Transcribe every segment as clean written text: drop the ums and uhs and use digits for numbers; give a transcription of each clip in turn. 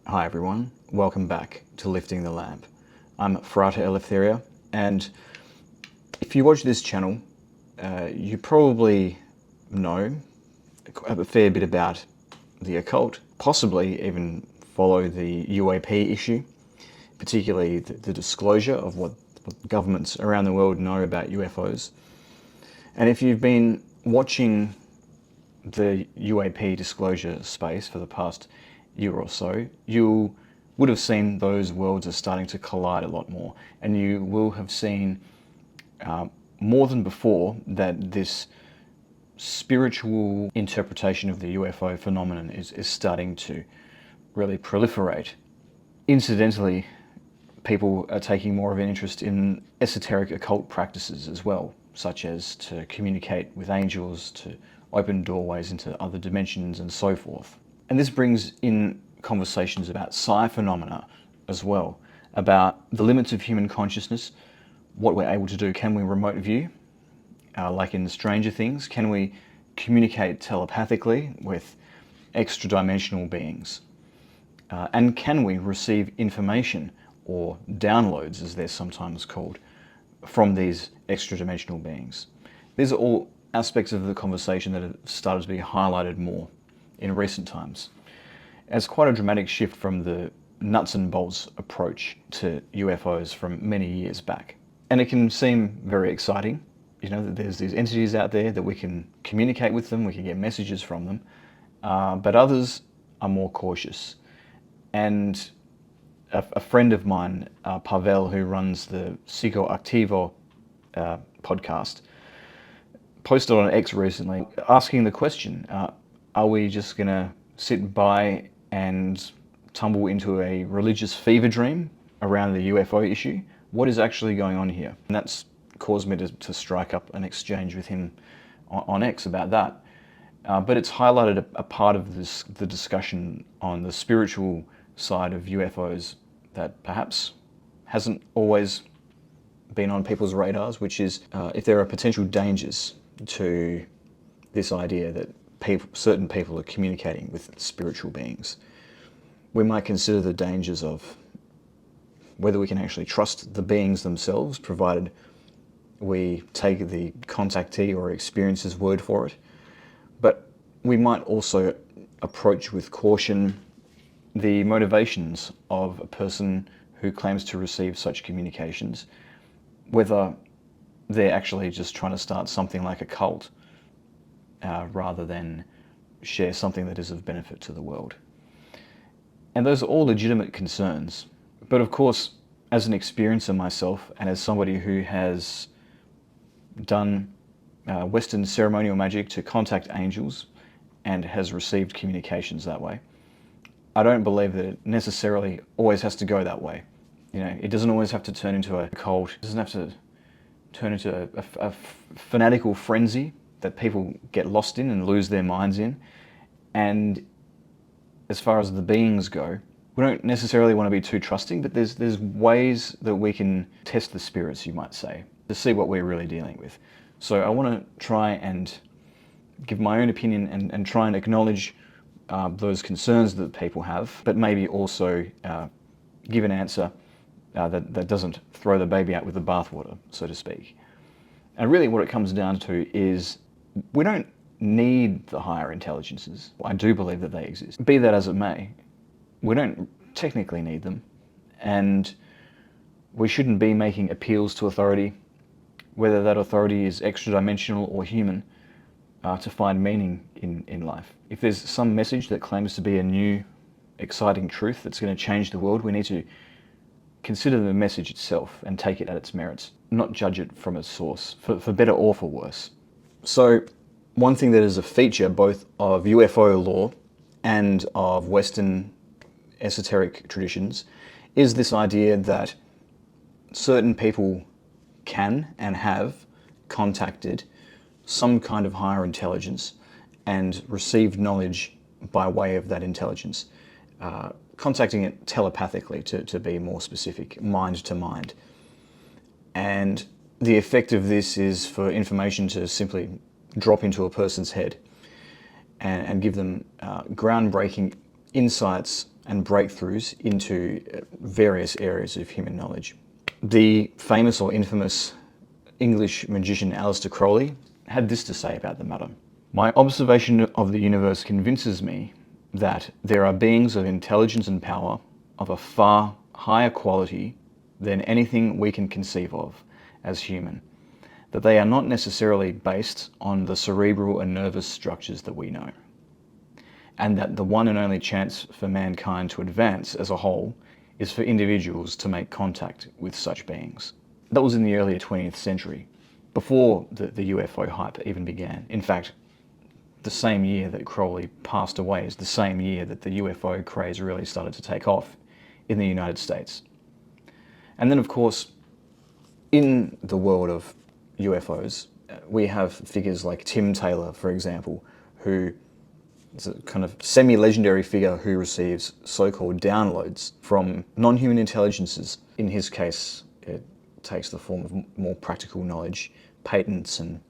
Hi everyone, welcome back to Lifting the Lamp. I'm Frata Eleftheria, and if you watch this channel, you probably know a fair bit about the occult, possibly even follow the UAP issue, particularly the disclosure of what governments around the world know about UFOs. And if you've been watching the UAP disclosure space for the past year or so, you would have seen those worlds are starting to collide a lot more, and you will have seen more than before that this spiritual interpretation of the UFO phenomenon is starting to really proliferate. Incidentally, people are taking more of an interest in esoteric occult practices as well, such as to communicate with angels, to open doorways into other dimensions and so forth. And this brings in conversations about psi phenomena as well, about the limits of human consciousness, what we're able to do. Can we remote view, like in Stranger Things? Can we communicate telepathically with extra-dimensional beings? And can we receive information, or downloads as they're sometimes called, from these extra-dimensional beings? These are all aspects of the conversation that have started to be highlighted more in recent times. It's quite a dramatic shift from the nuts and bolts approach to UFOs from many years back. And it can seem very exciting, you know, that there's these entities out there, that we can communicate with them, we can get messages from them, but others are more cautious. And a friend of mine, Pavel, who runs the Psychoactivo podcast, posted on X recently asking the question, are we just going to sit by and tumble into a religious fever dream around the UFO issue? What is actually going on here? And that's caused me to strike up an exchange with him on X about that. But it's highlighted a part of the discussion on the spiritual side of UFOs that perhaps hasn't always been on people's radars, which is if there are potential dangers to this idea that certain people are communicating with spiritual beings. We might consider the dangers of whether we can actually trust the beings themselves, provided we take the contactee or experiencer's word for it. But we might also approach with caution the motivations of a person who claims to receive such communications, whether they're actually just trying to start something like a cult rather than share something that is of benefit to the world. And those are all legitimate concerns. But of course, as an experiencer myself, and as somebody who has done Western ceremonial magic to contact angels and has received communications that way, I don't believe that it necessarily always has to go that way. You know, it doesn't always have to turn into a cult. It doesn't have to turn into a fanatical frenzy that people get lost in and lose their minds in. And as far as the beings go, we don't necessarily want to be too trusting, but there's ways that we can test the spirits, you might say, to see what we're really dealing with. So I want to try and give my own opinion and try and acknowledge those concerns that people have, but maybe also give an answer that doesn't throw the baby out with the bathwater, so to speak. And really what it comes down to is we don't need the higher intelligences. I do believe that they exist. Be that as it may, we don't technically need them, and we shouldn't be making appeals to authority, whether that authority is extra-dimensional or human, to find meaning in life. If there's some message that claims to be a new, exciting truth that's going to change the world, we need to consider the message itself and take it at its merits, not judge it from its source, for better or for worse. So one thing that is a feature both of UFO lore and of Western esoteric traditions is this idea that certain people can and have contacted some kind of higher intelligence and received knowledge by way of that intelligence, contacting it telepathically to be more specific, mind to mind. And the effect of this is for information to simply drop into a person's head and give them groundbreaking insights and breakthroughs into various areas of human knowledge. The famous or infamous English magician Aleister Crowley had this to say about the matter. My observation of the universe convinces me that there are beings of intelligence and power of a far higher quality than anything we can conceive of as human, that they are not necessarily based on the cerebral and nervous structures that we know, and that the one and only chance for mankind to advance as a whole is for individuals to make contact with such beings. That was in the early 20th century, before the UFO hype even began. In fact, the same year that Crowley passed away is the same year that the UFO craze really started to take off in the United States. And then, of course, in the world of UFOs, we have figures like Tim Taylor, for example, who is a kind of semi-legendary figure who receives so-called downloads from non-human intelligences. In his case, it takes the form of more practical knowledge, patents and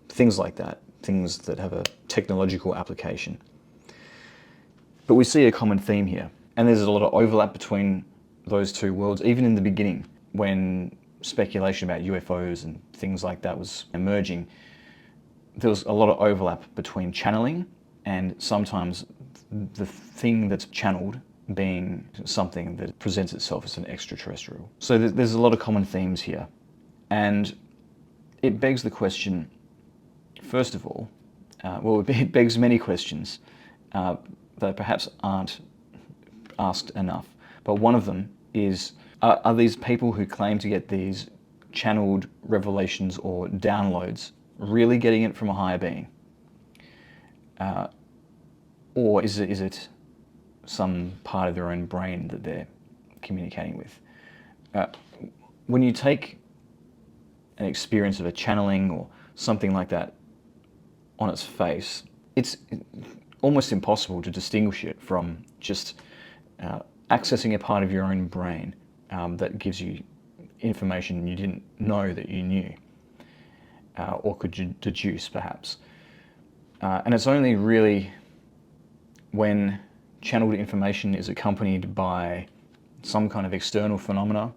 things like that, things that have a technological application. But we see a common theme here, and there's a lot of overlap between those two worlds, even in the beginning, when speculation about UFOs and things like that was emerging. There was a lot of overlap between channeling and sometimes the thing that's channeled being something that presents itself as an extraterrestrial. So there's a lot of common themes here. And it begs the question, first of all, it begs many questions that perhaps aren't asked enough. But one of them is, are these people who claim to get these channeled revelations or downloads really getting it from a higher being? Or is it some part of their own brain that they're communicating with? When you take an experience of a channeling or something like that on its face, it's almost impossible to distinguish it from just accessing a part of your own brain that gives you information you didn't know that you knew, or could deduce perhaps. And it's only really when channeled information is accompanied by some kind of external phenomena,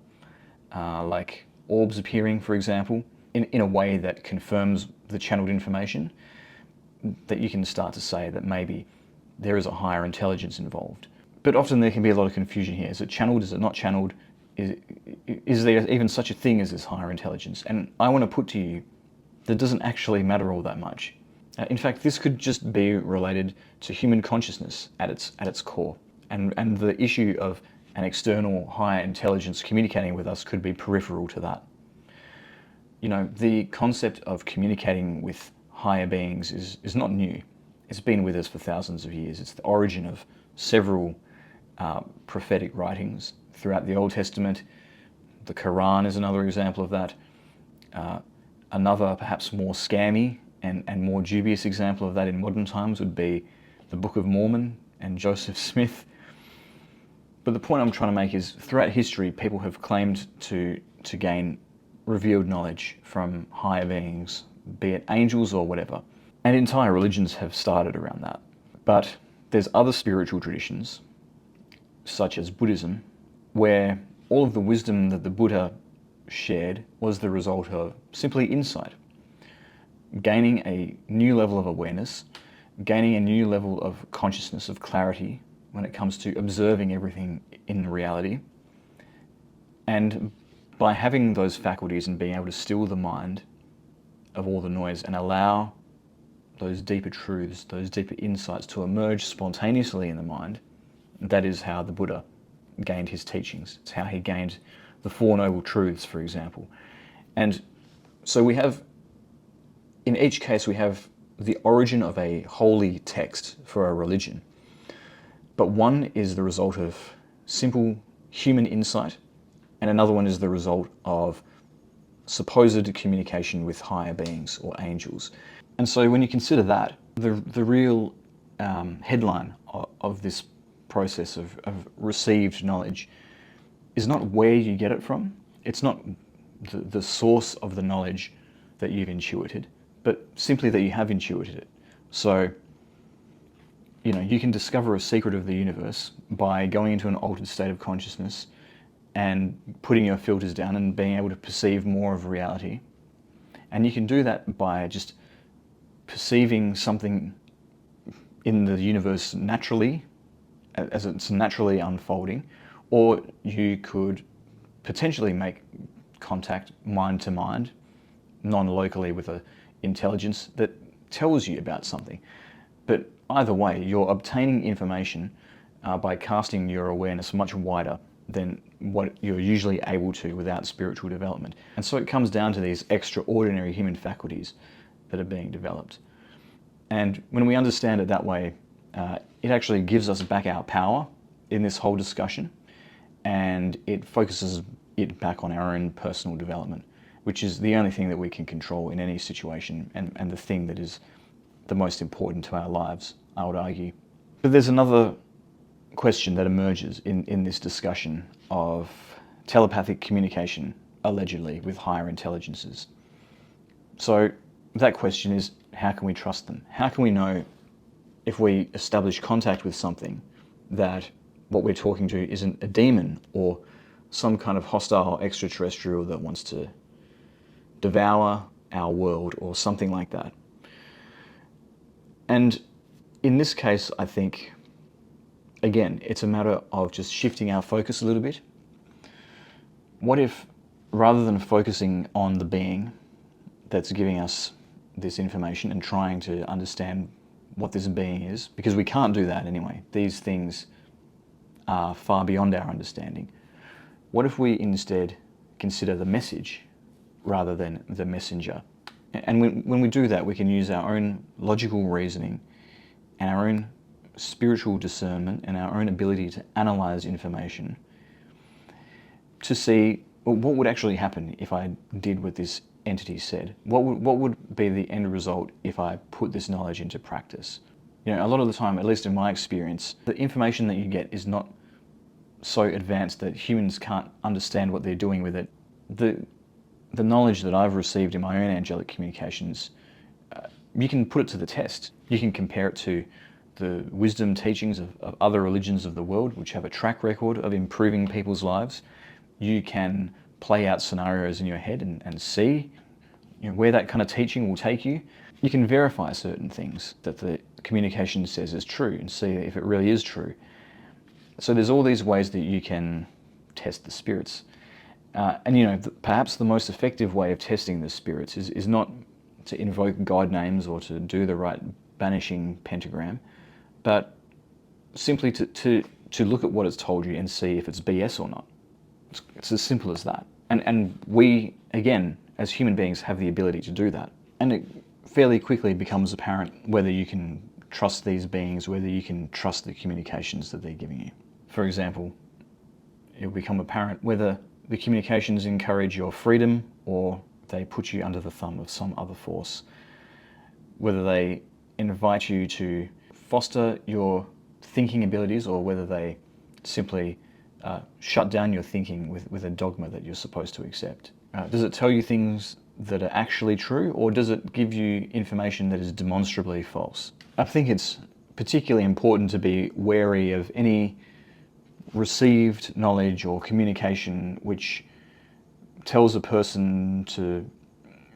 like orbs appearing, for example, in a way that confirms the channeled information, that you can start to say that maybe there is a higher intelligence involved. But often there can be a lot of confusion here. Is it channeled? Is it not channeled? Is there even such a thing as this higher intelligence? And I want to put to you that it doesn't actually matter all that much. In fact, this could just be related to human consciousness at its core. And the issue of an external higher intelligence communicating with us could be peripheral to that. You know, the concept of communicating with higher beings is not new. It's been with us for thousands of years. It's the origin of several prophetic writings throughout the Old Testament. The Quran is another example of that. Another, perhaps more scammy and more dubious example of that in modern times would be the Book of Mormon and Joseph Smith. But the point I'm trying to make is, throughout history, people have claimed to gain revealed knowledge from higher beings, be it angels or whatever. And entire religions have started around that. But there's other spiritual traditions, such as Buddhism, where all of the wisdom that the Buddha shared was the result of simply insight. Gaining a new level of awareness, gaining a new level of consciousness, of clarity when it comes to observing everything in reality. And by having those faculties and being able to still the mind of all the noise and allow those deeper truths, those deeper insights to emerge spontaneously in the mind, that is how the Buddha gained his teachings. It's how he gained the Four Noble Truths, for example. And so we have, in each case, we have the origin of a holy text for a religion. But one is the result of simple human insight, and another one is the result of supposed communication with higher beings or angels. And so when you consider that, the real headline of this process of received knowledge is not where you get it from. It's not the source of the knowledge that you've intuited, but simply that you have intuited it. So you can discover a secret of the universe by going into an altered state of consciousness and putting your filters down and being able to perceive more of reality. And you can do that by just perceiving something in the universe naturally, as it's naturally unfolding, or you could potentially make contact mind to mind, non-locally, with an intelligence that tells you about something. But either way, you're obtaining information by casting your awareness much wider than what you're usually able to without spiritual development. And so it comes down to these extraordinary human faculties that are being developed. And when we understand it that way, it actually gives us back our power in this whole discussion, and it focuses it back on our own personal development, which is the only thing that we can control in any situation, and the thing that is the most important to our lives, I would argue. But there's another question that emerges in this discussion of telepathic communication, allegedly, with higher intelligences. So that question is, how can we trust them? How can we know, if we establish contact with something, that what we're talking to isn't a demon or some kind of hostile extraterrestrial that wants to devour our world or something like that? And in this case, I think, again, it's a matter of just shifting our focus a little bit. What if, rather than focusing on the being that's giving us this information and trying to understand what this being is, because we can't do that anyway, these things are far beyond our understanding, what if we instead consider the message rather than the messenger? And when we do that, we can use our own logical reasoning and our own spiritual discernment and our own ability to analyze information to see, well, what would actually happen if I did what this entity said? What would be the end result if I put this knowledge into practice? A lot of the time, at least in my experience, the information that you get is not so advanced that humans can't understand what they're doing with it. The knowledge that I've received in my own angelic communications, you can put it to the test. You can compare it to the wisdom teachings of other religions of the world, which have a track record of improving people's lives. You can play out scenarios in your head and see where that kind of teaching will take you. You can verify certain things that the communication says is true and see if it really is true. So there's all these ways that you can test the spirits. And perhaps the most effective way of testing the spirits is not to invoke God names or to do the right banishing pentagram, but simply to look at what it's told you and see if it's BS or not. It's as simple as that. And we, again, as human beings, have the ability to do that. And it fairly quickly becomes apparent whether you can trust these beings, whether you can trust the communications that they're giving you. For example, it will become apparent whether the communications encourage your freedom or they put you under the thumb of some other force, whether they invite you to foster your thinking abilities or whether they simply shut down your thinking with a dogma that you're supposed to accept. Does it tell you things that are actually true, or does it give you information that is demonstrably false? I think it's particularly important to be wary of any received knowledge or communication which tells a person to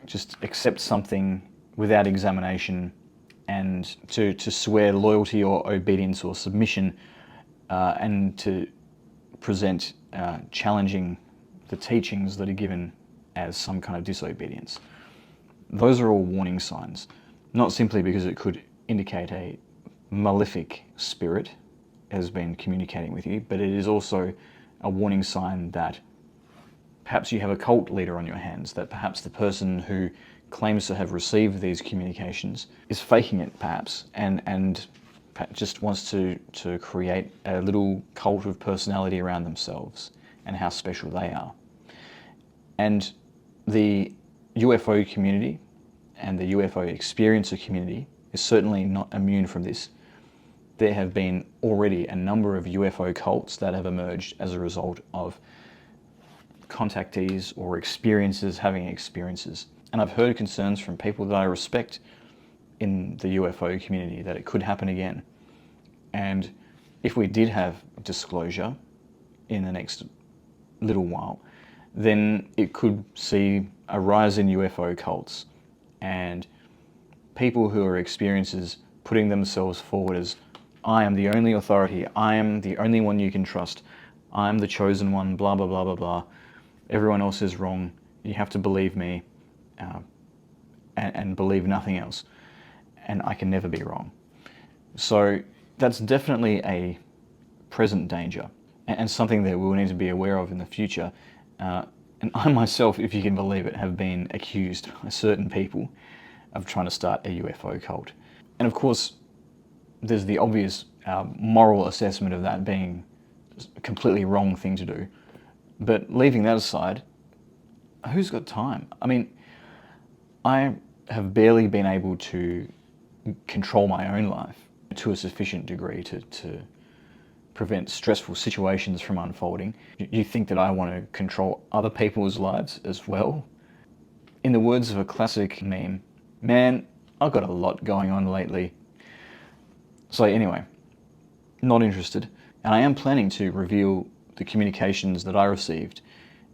just accept something without examination and to swear loyalty or obedience or submission and to present challenging the teachings that are given as some kind of disobedience. Those are all warning signs, not simply because it could indicate a malefic spirit has been communicating with you, but it is also a warning sign that perhaps you have a cult leader on your hands, that perhaps the person who claims to have received these communications is faking it perhaps and just wants to create a little cult of personality around themselves and how special they are. And the UFO community and the UFO experiencer community is certainly not immune from this. There have been already a number of UFO cults that have emerged as a result of contactees or experiencers having experiences. And I've heard concerns from people that I respect in the UFO community that it could happen again. And if we did have disclosure in the next little while, then it could see a rise in UFO cults and people who are experiencers putting themselves forward as, I am the only authority, I am the only one you can trust, I'm the chosen one, blah, blah, blah, blah, blah. Everyone else is wrong. You have to believe me and believe nothing else. And I can never be wrong. So that's definitely a present danger and something that we'll need to be aware of in the future. And I myself, if you can believe it, have been accused by certain people of trying to start a UFO cult. And of course, there's the obvious moral assessment of that being a completely wrong thing to do. But leaving that aside, who's got time? I mean, I have barely been able to control my own life to a sufficient degree to prevent stressful situations from unfolding. You think that I want to control other people's lives as well? In the words of a classic meme, man, I've got a lot going on lately. So anyway, not interested. And I am planning to reveal the communications that I received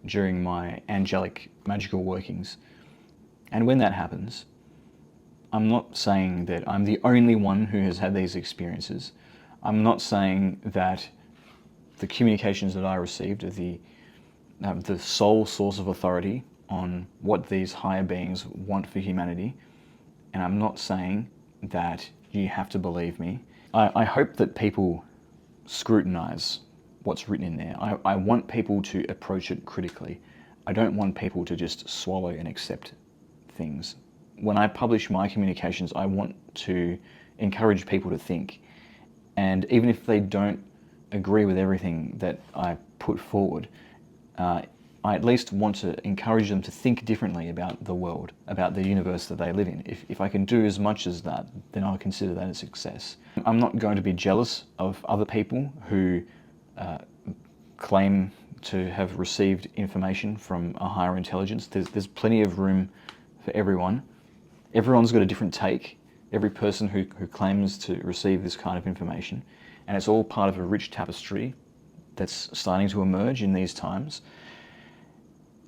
during my angelic magical workings. And when that happens, I'm not saying that I'm the only one who has had these experiences. I'm not saying that the communications that I received are the sole source of authority on what these higher beings want for humanity. And I'm not saying that you have to believe me. I hope that people scrutinize what's written in there. I want people to approach it critically. I don't want people to just swallow and accept things. When I publish my communications, I want to encourage people to think. And even if they don't agree with everything that I put forward, I at least want to encourage them to think differently about the world, about the universe that they live in. If I can do as much as that, then I'll consider that a success. I'm not going to be jealous of other people who claim to have received information from a higher intelligence. There's plenty of room for everyone. Everyone's got a different take. Every person who claims to receive this kind of information, and it's all part of a rich tapestry that's starting to emerge in these times.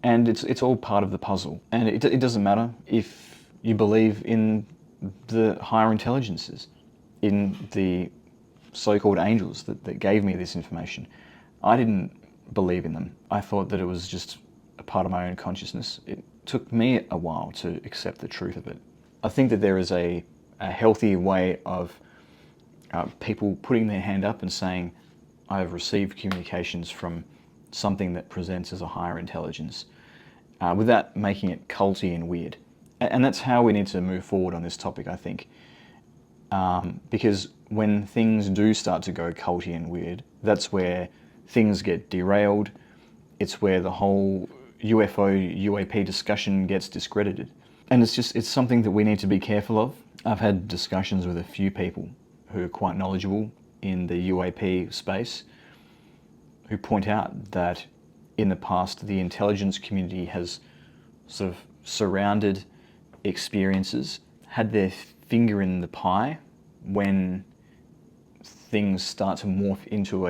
And it's all part of the puzzle. And it doesn't matter if you believe in the higher intelligences, in the so-called angels that gave me this information. I didn't believe in them. I thought that it was just a part of my own consciousness. It took me a while to accept the truth of it. I think that there is a healthy way of people putting their hand up and saying, I have received communications from something that presents as a higher intelligence, without making it culty and weird. And that's how we need to move forward on this topic, I think. Because when things do start to go culty and weird, that's where things get derailed. It's where the whole UFO, UAP discussion gets discredited. And it's something that we need to be careful of. I've had discussions with a few people who are quite knowledgeable in the UAP space, who point out that in the past the intelligence community has sort of surrounded experiences, had their finger in the pie when things start to morph into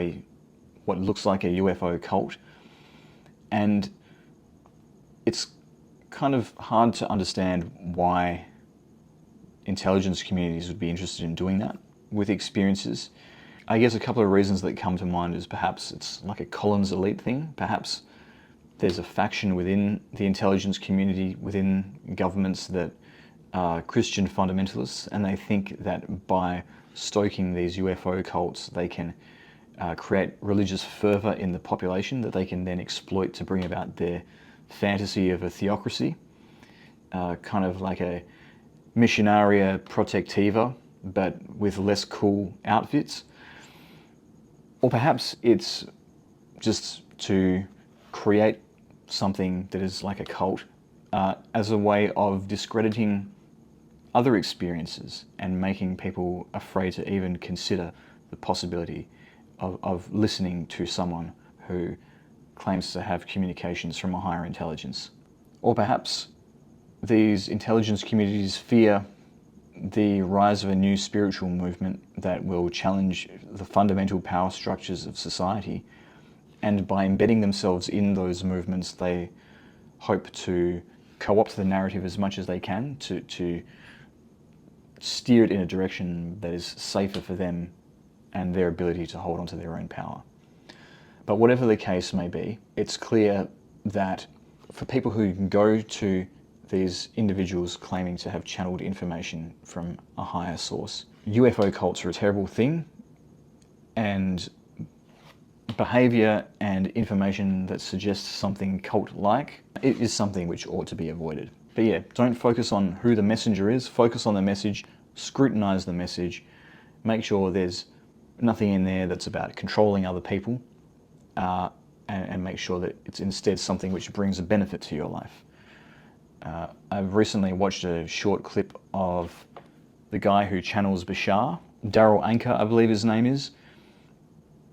what looks like a UFO cult. And it's kind of hard to understand why intelligence communities would be interested in doing that with experiences. I guess a couple of reasons that come to mind is perhaps it's like a Collins elite thing. Perhaps there's a faction within the intelligence community, within governments, that are Christian fundamentalists, and they think that by stoking these UFO cults, they can create religious fervor in the population that they can then exploit to bring about their fantasy of a theocracy, kind of like a missionaria protectiva, but with less cool outfits. Or perhaps it's just to create something that is like a cult as a way of discrediting other experiences and making people afraid to even consider the possibility of listening to someone who claims to have communications from a higher intelligence. Or perhaps these intelligence communities fear the rise of a new spiritual movement that will challenge the fundamental power structures of society. And by embedding themselves in those movements, they hope to co-opt the narrative as much as they can to steer it in a direction that is safer for them and their ability to hold on to their own power. But whatever the case may be, it's clear that for people who go to these individuals claiming to have channeled information from a higher source, UFO cults are a terrible thing, and behavior and information that suggests something cult-like, it is something which ought to be avoided. But yeah, don't focus on who the messenger is, focus on the message, scrutinize the message, make sure there's nothing in there that's about controlling other people, and make sure that it's instead something which brings a benefit to your life. I've recently watched a short clip of the guy who channels Bashar, Daryl Anchor, I believe his name is.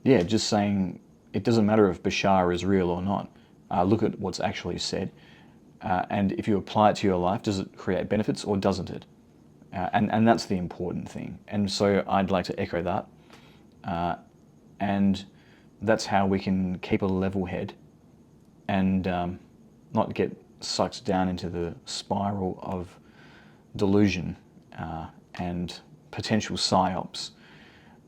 Yeah, just saying it doesn't matter if Bashar is real or not. Look at what's actually said. And if you apply it to your life, does it create benefits or doesn't it? And that's the important thing. And so I'd like to echo that. And that's how we can keep a level head and not get sucked down into the spiral of delusion and potential psyops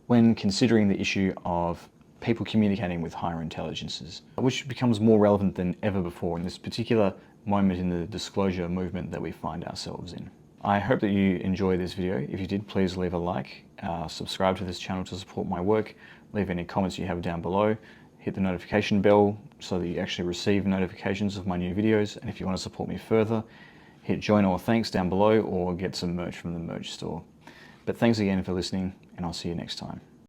when considering the issue of people communicating with higher intelligences, which becomes more relevant than ever before in this particular moment in the disclosure movement that we find ourselves in. I hope that you enjoy this video. If you did, please leave a like, subscribe to this channel to support my work, leave any comments you have down below, hit the notification bell so that you actually receive notifications of my new videos, and if you want to support me further, hit join or thanks down below or get some merch from the merch store. But thanks again for listening, and I'll see you next time.